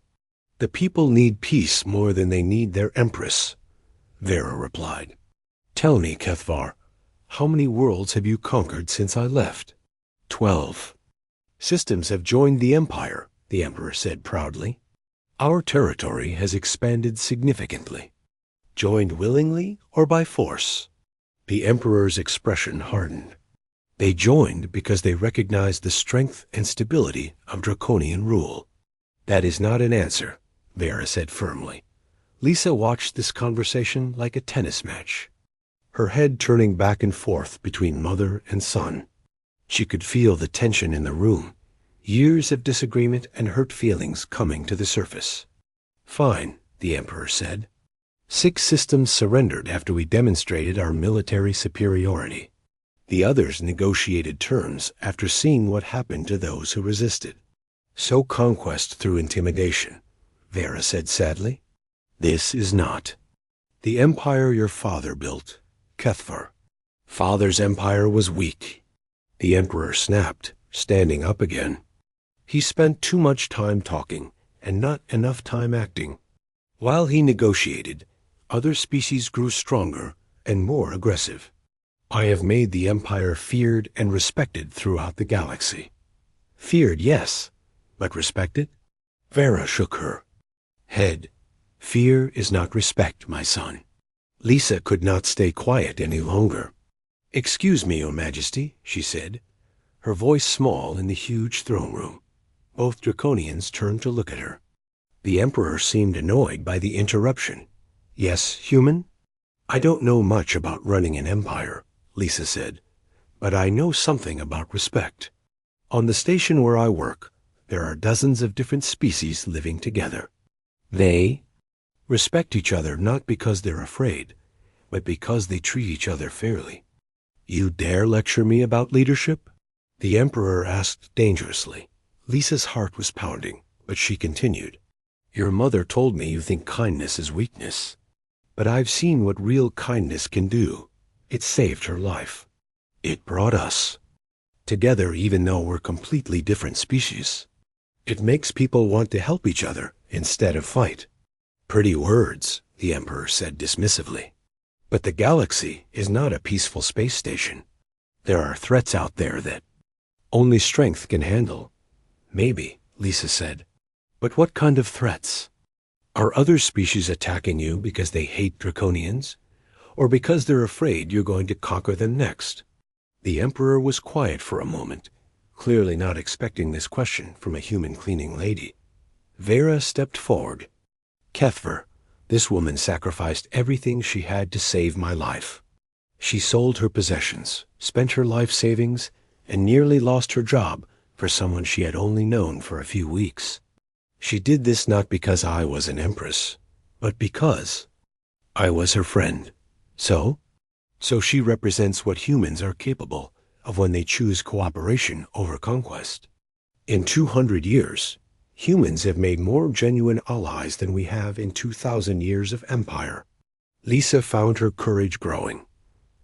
The people need peace more than they need their Empress, Vera replied. Tell me, Kethvar, how many worlds have you conquered since I left? 12. Systems have joined the Empire, the Emperor said proudly. Our territory has expanded significantly. Joined willingly or by force? The Emperor's expression hardened. They joined because they recognized the strength and stability of draconian rule. That is not an answer, Vera said firmly. Lisa watched this conversation like a tennis match, her head turning back and forth between mother and son. She could feel the tension in the room, years of disagreement and hurt feelings coming to the surface. Fine, the Emperor said. 6 systems surrendered after we demonstrated our military superiority. The others negotiated terms after seeing what happened to those who resisted. So conquest through intimidation, Vera said sadly. This is not. The empire your father built, Kethvar. Father's empire was weak. The Emperor snapped, standing up again. He spent too much time talking and not enough time acting. While he negotiated, other species grew stronger and more aggressive. I have made the Empire feared and respected throughout the galaxy. Feared, yes, but respected? Vera shook her head. Fear is not respect, my son. Lisa could not stay quiet any longer. Excuse me, Your Majesty, she said, her voice small in the huge throne room. Both Draconians turned to look at her. The Emperor seemed annoyed by the interruption. Yes, human? I don't know much about running an empire, Lisa said, but I know something about respect. On the station where I work, there are dozens of different species living together. They respect each other not because they're afraid, but because they treat each other fairly. You dare lecture me about leadership? The Emperor asked dangerously. Lisa's heart was pounding, but she continued. Your mother told me you think kindness is weakness, but I've seen what real kindness can do. It saved her life. It brought us together even though we're completely different species. It makes people want to help each other instead of fight. Pretty words, the Emperor said dismissively. But the galaxy is not a peaceful space station. There are threats out there that only strength can handle. Maybe, Lisa said. But what kind of threats? Are other species attacking you because they hate Draconians, or because they're afraid you're going to conquer them next? The Emperor was quiet for a moment, clearly not expecting this question from a human cleaning lady. Vera stepped forward. Kethver, this woman sacrificed everything she had to save my life. She sold her possessions, spent her life savings, and nearly lost her job for someone she had only known for a few weeks. She did this not because I was an empress, but because I was her friend. So she represents what humans are capable of when they choose cooperation over conquest. In 200 years, humans have made more genuine allies than we have in 2,000 years of empire. Lisa found her courage growing.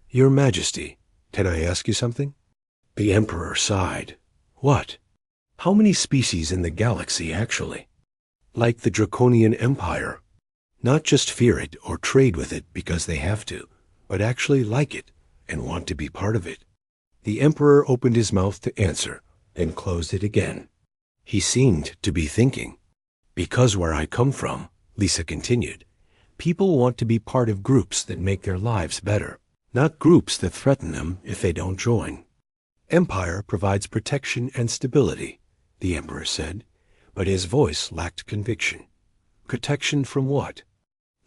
Your Majesty, can I ask you something? The Emperor sighed. What? How many species in the galaxy, actually? Like the Draconian Empire. Not just fear it or trade with it because they have to, but actually like it and want to be part of it. The Emperor opened his mouth to answer, then closed it again. He seemed to be thinking. Because where I come from, Lisa continued, people want to be part of groups that make their lives better, not groups that threaten them if they don't join. Empire provides protection and stability, the Emperor said, but his voice lacked conviction. Protection from what?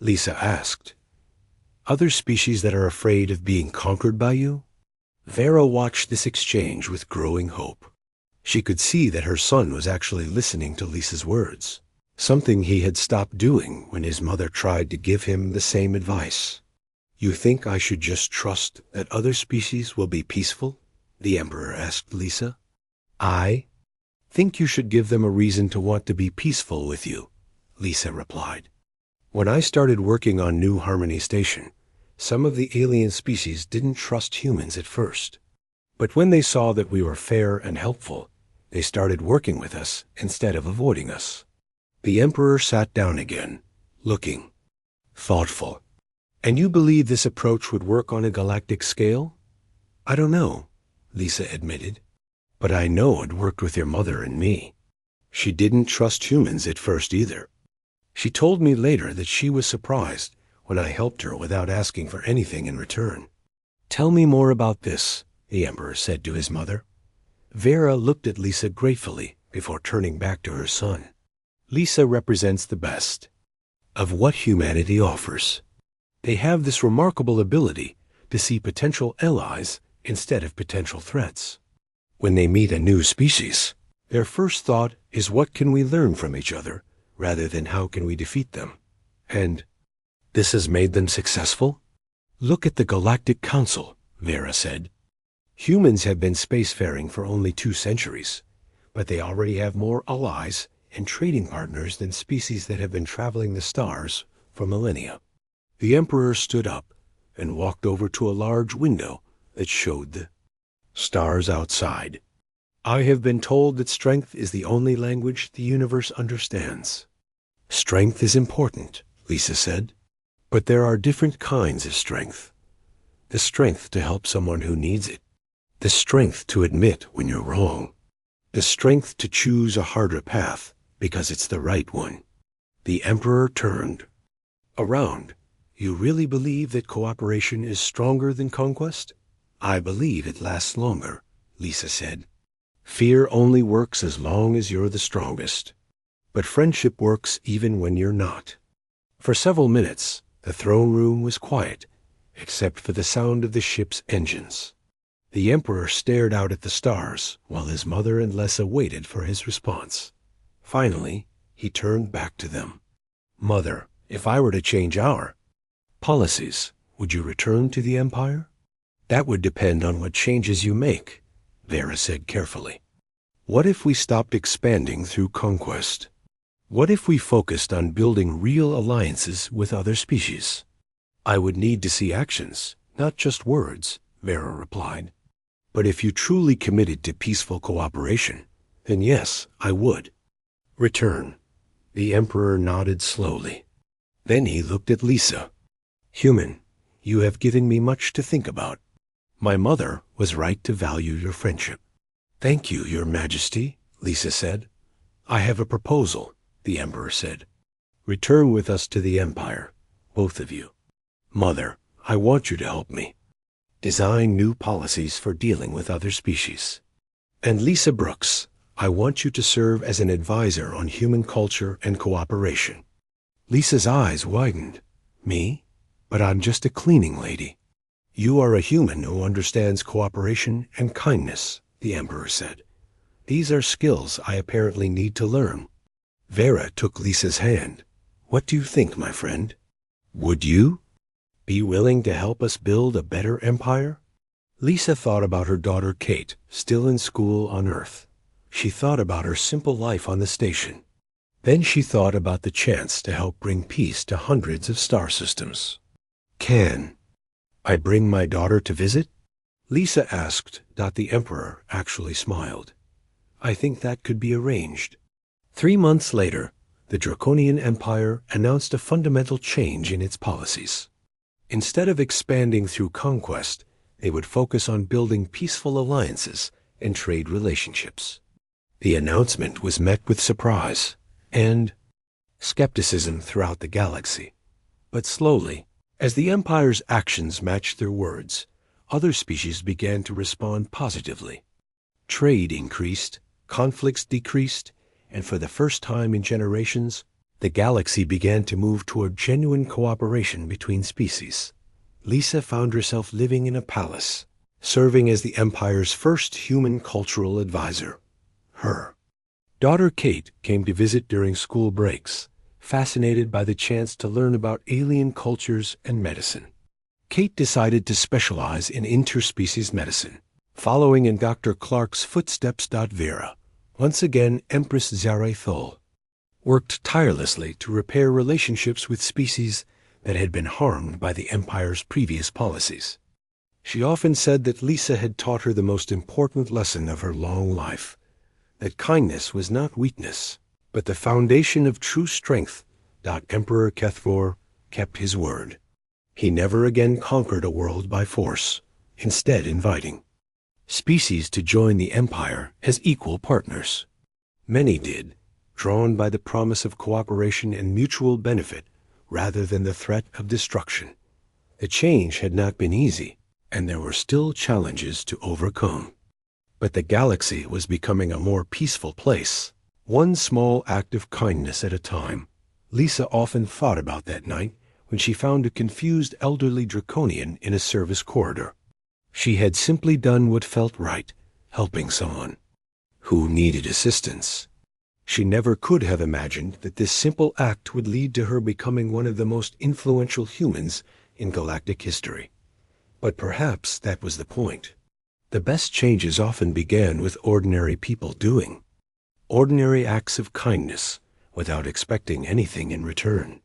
Lisa asked. Other species that are afraid of being conquered by you? Vera watched this exchange with growing hope. She could see that her son was actually listening to Lisa's words, something he had stopped doing when his mother tried to give him the same advice. You think I should just trust that other species will be peaceful? The Emperor asked Lisa. I think you should give them a reason to want to be peaceful with you, Lisa replied. When I started working on New Harmony Station, some of the alien species didn't trust humans at first. But when they saw that we were fair and helpful, they started working with us instead of avoiding us. The Emperor sat down again, looking thoughtful. And you believe this approach would work on a galactic scale? I don't know, Lisa admitted. But I know it worked with your mother and me. She didn't trust humans at first either. She told me later that she was surprised when I helped her without asking for anything in return. Tell me more about this, the Emperor said to his mother. Vera looked at Lisa gratefully before turning back to her son. Lisa represents the best of what humanity offers. They have this remarkable ability to see potential allies instead of potential threats. When they meet a new species, their first thought is what can we learn from each other rather than how can we defeat them. And this has made them successful? Look at the Galactic Council, Vera said. Humans have been spacefaring for only 2 centuries, but they already have more allies and trading partners than species that have been traveling the stars for millennia. The Emperor stood up and walked over to a large window that showed the stars outside. I have been told that strength is the only language the universe understands. Strength is important, Lisa said, but there are different kinds of strength. The strength to help someone who needs it. The strength to admit when you're wrong. The strength to choose a harder path because it's the right one. The Emperor turned around. You really believe that cooperation is stronger than conquest? I believe it lasts longer, Lisa said. Fear only works as long as you're the strongest. But friendship works even when you're not. For several minutes, the throne room was quiet, except for the sound of the ship's engines. The Emperor stared out at the stars while his mother and Lessa waited for his response. Finally, he turned back to them. Mother, if I were to change our policies, would you return to the Empire? That would depend on what changes you make, Vera said carefully. What if we stopped expanding through conquest? What if we focused on building real alliances with other species? I would need to see actions, not just words, Vera replied. But if you truly committed to peaceful cooperation, then yes, I would. Return. The Emperor nodded slowly. Then he looked at Lisa. Human, you have given me much to think about. My mother was right to value your friendship. Thank you, Your Majesty, Lisa said. I have a proposal, the Emperor said. Return with us to the Empire, both of you. Mother, I want you to help me. Design new policies for dealing with other species. And Lisa Brooks, I want you to serve as an advisor on human culture and cooperation. Lisa's eyes widened. Me? But I'm just a cleaning lady. You are a human who understands cooperation and kindness, the Emperor said. These are skills I apparently need to learn. Vera took Lisa's hand. What do you think, my friend? Would you be willing to help us build a better empire? Lisa thought about her daughter Kate, still in school on Earth. She thought about her simple life on the station. Then she thought about the chance to help bring peace to hundreds of star systems. Can I bring my daughter to visit? Lisa asked. The Emperor actually smiled. I think that could be arranged. 3 months later, the Draconian Empire announced a fundamental change in its policies. Instead of expanding through conquest, they would focus on building peaceful alliances and trade relationships. The announcement was met with surprise and skepticism throughout the galaxy. But slowly, as the Empire's actions matched their words, other species began to respond positively. Trade increased, conflicts decreased, and for the first time in generations, the galaxy began to move toward genuine cooperation between species. Lisa found herself living in a palace, serving as the Empire's first human cultural advisor. Her daughter Kate came to visit during school breaks, fascinated by the chance to learn about alien cultures and medicine. Kate decided to specialize in interspecies medicine, following in Dr. Clark's footsteps. Vera, once again Empress Zarathol, worked tirelessly to repair relationships with species that had been harmed by the Empire's previous policies. She often said that Lisa had taught her the most important lesson of her long life, that kindness was not weakness, but the foundation of true strength. Emperor Kethvor kept his word. He never again conquered a world by force, instead inviting species to join the Empire as equal partners. Many did, drawn by the promise of cooperation and mutual benefit rather than the threat of destruction. The change had not been easy, and there were still challenges to overcome. But the galaxy was becoming a more peaceful place, one small act of kindness at a time. Lisa often thought about that night when she found a confused elderly Draconian in a service corridor. She had simply done what felt right, helping someone who needed assistance. She never could have imagined that this simple act would lead to her becoming one of the most influential humans in galactic history. But perhaps that was the point. The best changes often began with ordinary people doing ordinary acts of kindness without expecting anything in return.